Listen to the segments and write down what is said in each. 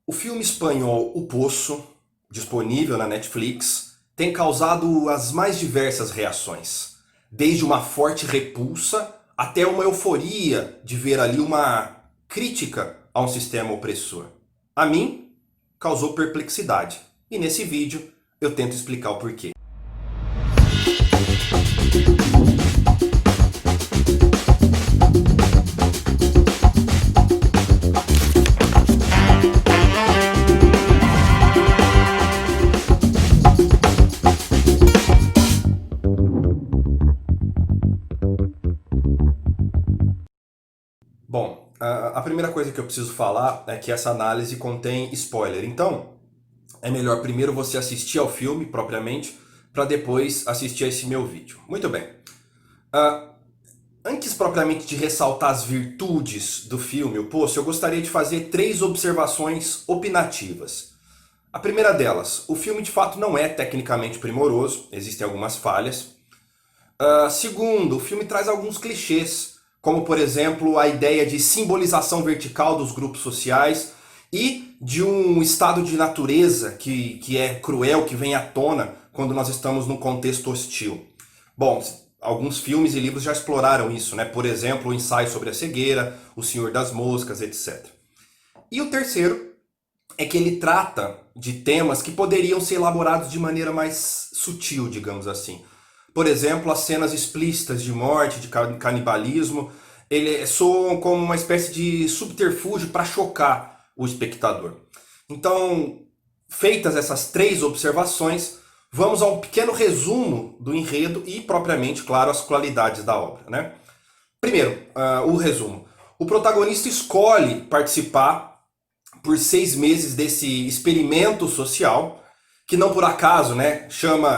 O filme espanhol O Poço, disponível na Netflix, tem causado as mais diversas reações, desde uma forte repulsa até uma euforia de ver ali uma crítica a um sistema opressor. A mim, causou perplexidade, e nesse vídeo eu tento explicar o porquê. Bom, a primeira coisa que eu preciso falar é que essa análise contém spoiler. Então, é melhor primeiro você assistir ao filme propriamente, para depois assistir a esse meu vídeo. Muito bem. Ah, Antes propriamente de ressaltar as virtudes do filme O Poço, eu gostaria de fazer 3 observações opinativas. A primeira delas, o filme de fato não é tecnicamente primoroso, existem algumas falhas. Segundo, o filme traz alguns clichês, como por exemplo a ideia de simbolização vertical dos grupos sociais e de um estado de natureza que é cruel, que vem à tona quando nós estamos num contexto hostil. Bom, alguns filmes e livros já exploraram isso, né? Por exemplo, o Ensaio sobre a Cegueira, O Senhor das Moscas, etc. E o terceiro é que ele trata de temas que poderiam ser elaborados de maneira mais sutil, digamos assim. Por exemplo, as cenas explícitas de morte, de canibalismo, ele soam como uma espécie de subterfúgio para chocar o espectador. Então, feitas essas 3 observações, vamos a um pequeno resumo do enredo e, propriamente, claro, as qualidades da obra, né? Primeiro, o resumo. O protagonista escolhe participar por 6 meses desse experimento social, que não por acaso, né,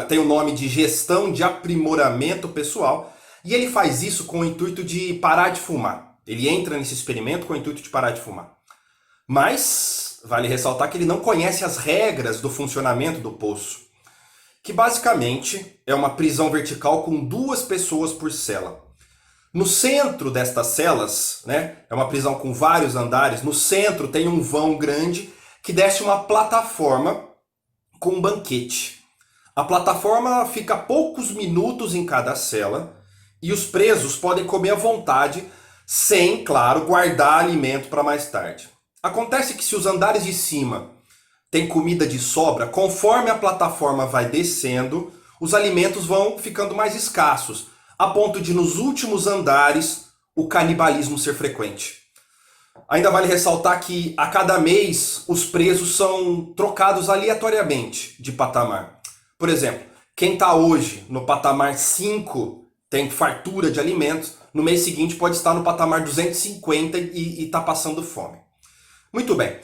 tem o nome de gestão de aprimoramento pessoal, e ele faz isso com o intuito de parar de fumar. Ele entra nesse experimento com o intuito de parar de fumar. Mas vale ressaltar que ele não conhece as regras do funcionamento do poço, que basicamente é uma prisão vertical com 2 pessoas por cela. No centro destas celas, né, é uma prisão com vários andares, no centro tem um vão grande que desce uma plataforma com um banquete. A plataforma fica a poucos minutos em cada cela e os presos podem comer à vontade, sem, claro, guardar alimento para mais tarde. Acontece que se os andares de cima têm comida de sobra, conforme a plataforma vai descendo, os alimentos vão ficando mais escassos, a ponto de nos últimos andares o canibalismo ser frequente. Ainda vale ressaltar que a cada mês os presos são trocados aleatoriamente de patamar. Por exemplo, quem está hoje no patamar 5 tem fartura de alimentos, no mês seguinte pode estar no patamar 250 e está passando fome. Muito bem,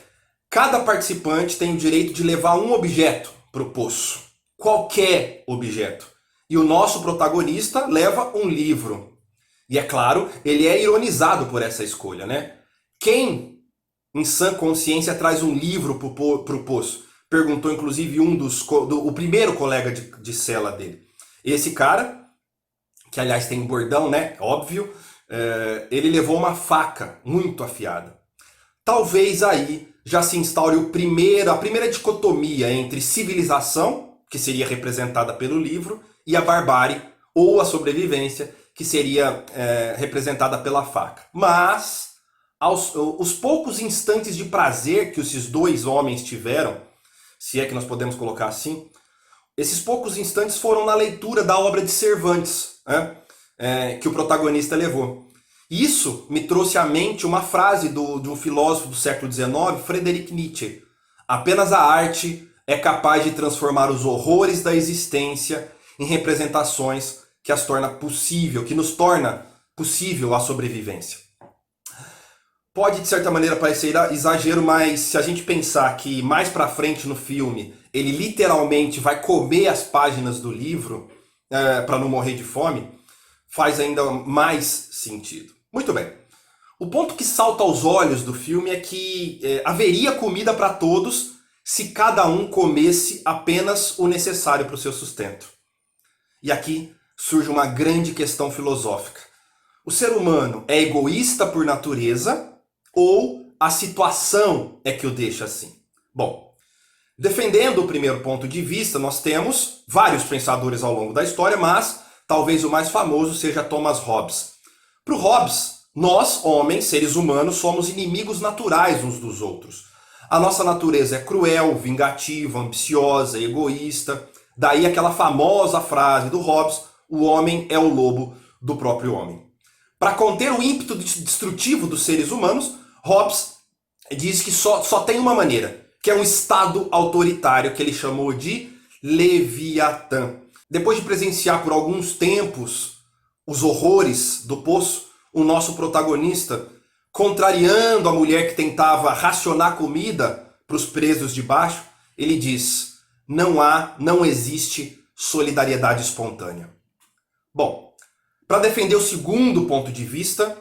cada participante tem o direito de levar um objeto para o poço, qualquer objeto. E o nosso protagonista leva um livro. E é claro, ele é ironizado por essa escolha, né? Quem, em sã consciência, traz um livro para o poço? Perguntou inclusive o primeiro colega de cela dele. Esse cara, que aliás tem um bordão, né? Óbvio, ele levou uma faca muito afiada. Talvez aí já se instaure a primeira dicotomia entre civilização, que seria representada pelo livro, e a barbárie, ou a sobrevivência, que seria representada pela faca. Mas os poucos instantes de prazer que esses 2 homens tiveram, se é que nós podemos colocar assim, esses poucos instantes foram na leitura da obra de Cervantes, né, que o protagonista levou. Isso me trouxe à mente uma frase de um filósofo do século XIX, Friedrich Nietzsche. Apenas a arte é capaz de transformar os horrores da existência em representações que nos torna possível a sobrevivência. Pode de certa maneira parecer exagero, mas se a gente pensar que mais pra frente no filme ele literalmente vai comer as páginas do livro para não morrer de fome, faz ainda mais sentido. Muito bem. O ponto que salta aos olhos do filme é que haveria comida para todos se cada um comesse apenas o necessário para o seu sustento. E aqui surge uma grande questão filosófica. O ser humano é egoísta por natureza ou a situação é que o deixa assim? Bom, defendendo o primeiro ponto de vista, nós temos vários pensadores ao longo da história, mas talvez o mais famoso seja Thomas Hobbes. Para o Hobbes, nós, homens, seres humanos, somos inimigos naturais uns dos outros. A nossa natureza é cruel, vingativa, ambiciosa, egoísta. Daí aquela famosa frase do Hobbes, o homem é o lobo do próprio homem. Para conter o ímpeto destrutivo dos seres humanos, Hobbes diz que só tem uma maneira, que é um Estado autoritário, que ele chamou de Leviatã. Depois de presenciar por alguns tempos os horrores do poço, o nosso protagonista, contrariando a mulher que tentava racionar comida para os presos de baixo, ele diz: não existe solidariedade espontânea. Bom, para defender o segundo ponto de vista,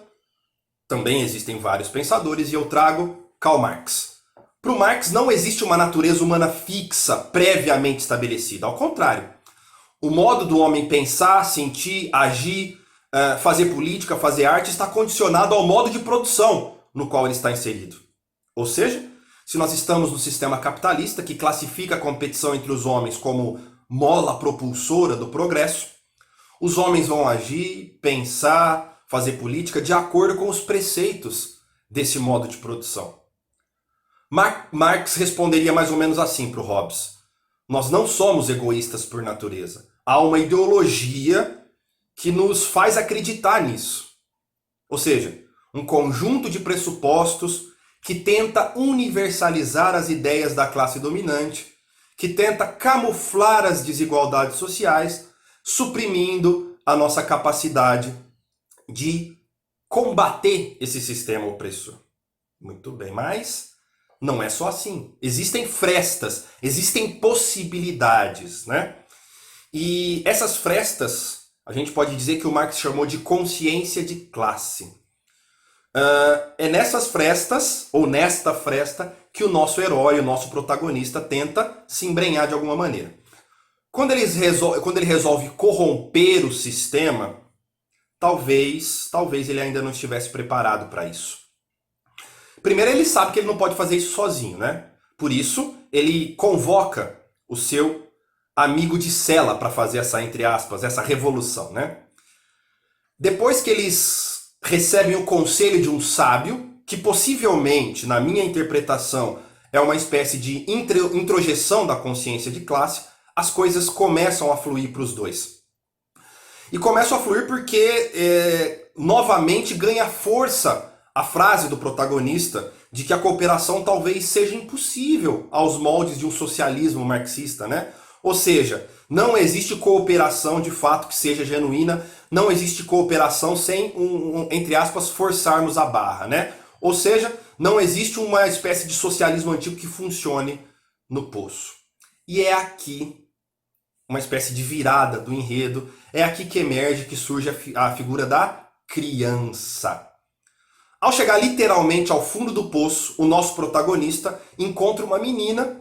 também existem vários pensadores e eu trago Karl Marx. Para o Marx não existe uma natureza humana fixa, previamente estabelecida. Ao contrário, o modo do homem pensar, sentir, agir, fazer política, fazer arte está condicionado ao modo de produção no qual ele está inserido. Ou seja, se nós estamos no sistema capitalista que classifica a competição entre os homens como mola propulsora do progresso, os homens vão agir, pensar, fazer política de acordo com os preceitos desse modo de produção. Marx responderia mais ou menos assim para o Hobbes: nós não somos egoístas por natureza. Há uma ideologia que nos faz acreditar nisso. Ou seja, um conjunto de pressupostos que tenta universalizar as ideias da classe dominante, que tenta camuflar as desigualdades sociais, suprimindo a nossa capacidade de combater esse sistema opressor. Muito bem, mas não é só assim. Existem frestas, existem possibilidades, né? E essas frestas, a gente pode dizer que o Marx chamou de consciência de classe. É nessas frestas, ou nesta fresta, que o nosso herói, o nosso protagonista, tenta se embrenhar de alguma maneira. Quando ele resolve corromper o sistema, talvez ele ainda não estivesse preparado para isso. Primeiro, ele sabe que ele não pode fazer isso sozinho, né? Por isso, ele convoca o seu amigo de cela para fazer essa, entre aspas, essa revolução, né? Depois que eles recebem o conselho de um sábio, que possivelmente, na minha interpretação, é uma espécie de introjeção da consciência de classe, as coisas começam a fluir para os dois. E começam a fluir porque, novamente, ganha força a frase do protagonista de que a cooperação talvez seja impossível aos moldes de um socialismo marxista, né? Ou seja, não existe cooperação de fato que seja genuína, não existe cooperação sem, entre aspas, forçarmos a barra, né? Ou seja, não existe uma espécie de socialismo antigo que funcione no poço. E é aqui uma espécie de virada do enredo, é aqui que emerge, que surge a figura da criança. Ao chegar literalmente ao fundo do poço, o nosso protagonista encontra uma menina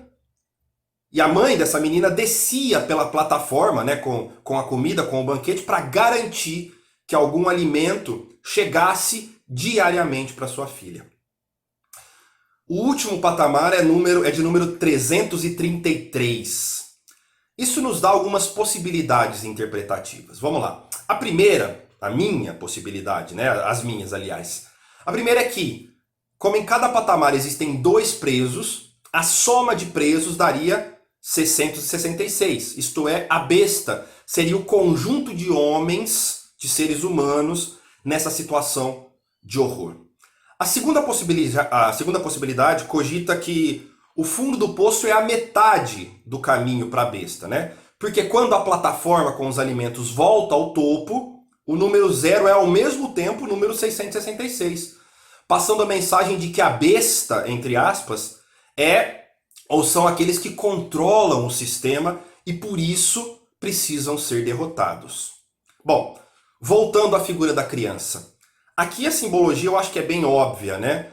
e a mãe dessa menina descia pela plataforma, né, com a comida, com o banquete, para garantir que algum alimento chegasse diariamente para sua filha. O último patamar é de número 333. Isso nos dá algumas possibilidades interpretativas. Vamos lá. A primeira, a minha possibilidade, né, as minhas, aliás. A primeira é que, como em cada patamar existem 2 presos, a soma de presos daria 666. Isto é, a besta seria o conjunto de homens, de seres humanos, nessa situação de horror. A segunda possibilidade cogita que o fundo do poço é a metade do caminho para a besta, né? Porque quando a plataforma com os alimentos volta ao topo, o número 0 é ao mesmo tempo o número 666. Passando a mensagem de que a besta, entre aspas, são aqueles que controlam o sistema e por isso precisam ser derrotados. Bom, voltando à figura da criança. Aqui a simbologia eu acho que é bem óbvia, né?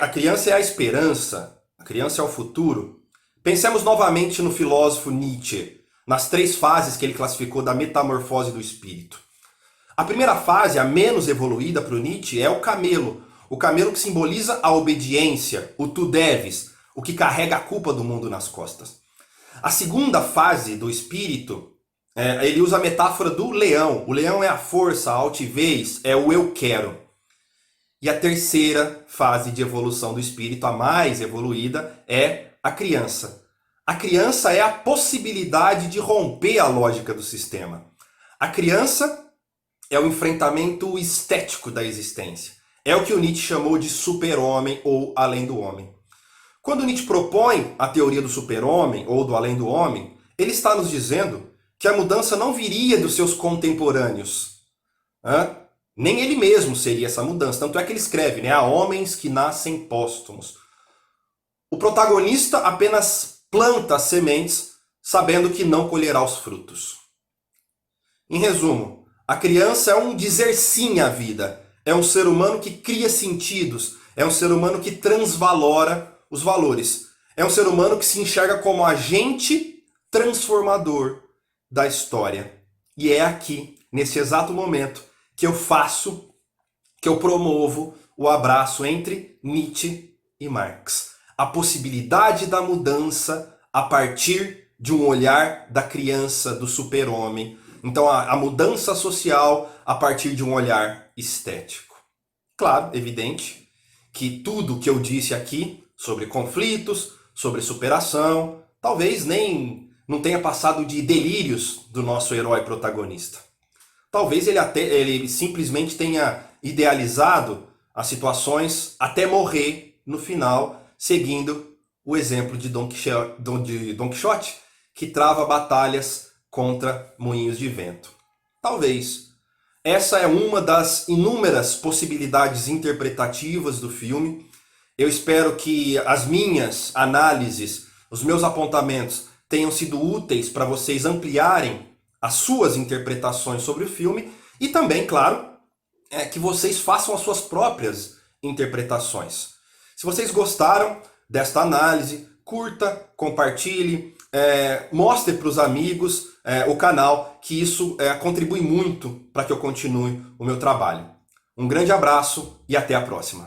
A criança é a esperança, a criança é o futuro. Pensemos novamente no filósofo Nietzsche, nas 3 fases que ele classificou da metamorfose do espírito. A primeira fase, a menos evoluída para o Nietzsche, é o camelo. O camelo que simboliza a obediência, o tu deves, o que carrega a culpa do mundo nas costas. A segunda fase do espírito, ele usa a metáfora do leão. O leão é a força, a altivez, é o eu quero. E a terceira fase de evolução do espírito, a mais evoluída, é a criança. A criança é a possibilidade de romper a lógica do sistema. A criança é o enfrentamento estético da existência. É o que o Nietzsche chamou de super-homem ou além do homem. Quando Nietzsche propõe a teoria do super-homem ou do além do homem, ele está nos dizendo que a mudança não viria dos seus contemporâneos. Nem ele mesmo seria essa mudança. Tanto é que ele escreve, né? Há homens que nascem póstumos. O protagonista apenas planta as sementes, sabendo que não colherá os frutos. Em resumo, a criança é um dizer sim à vida. É um ser humano que cria sentidos. É um ser humano que transvalora os valores. É um ser humano que se enxerga como agente transformador da história. E é aqui, nesse exato momento, que eu promovo o abraço entre Nietzsche e Marx. A possibilidade da mudança a partir de um olhar da criança, do super-homem. Então a mudança social a partir de um olhar estético. Claro, evidente, que tudo que eu disse aqui sobre conflitos, sobre superação, talvez nem não tenha passado de delírios do nosso herói protagonista. Talvez ele simplesmente tenha idealizado as situações até morrer no final, seguindo o exemplo de Don Quixote, que trava batalhas contra moinhos de vento. Talvez. Essa é uma das inúmeras possibilidades interpretativas do filme. Eu espero que as minhas análises, os meus apontamentos tenham sido úteis para vocês ampliarem as suas interpretações sobre o filme e também, claro, que vocês façam as suas próprias interpretações. Se vocês gostaram desta análise, curta, compartilhe, mostre para os amigos o canal, que isso contribui muito para que eu continue o meu trabalho. Um grande abraço e até a próxima.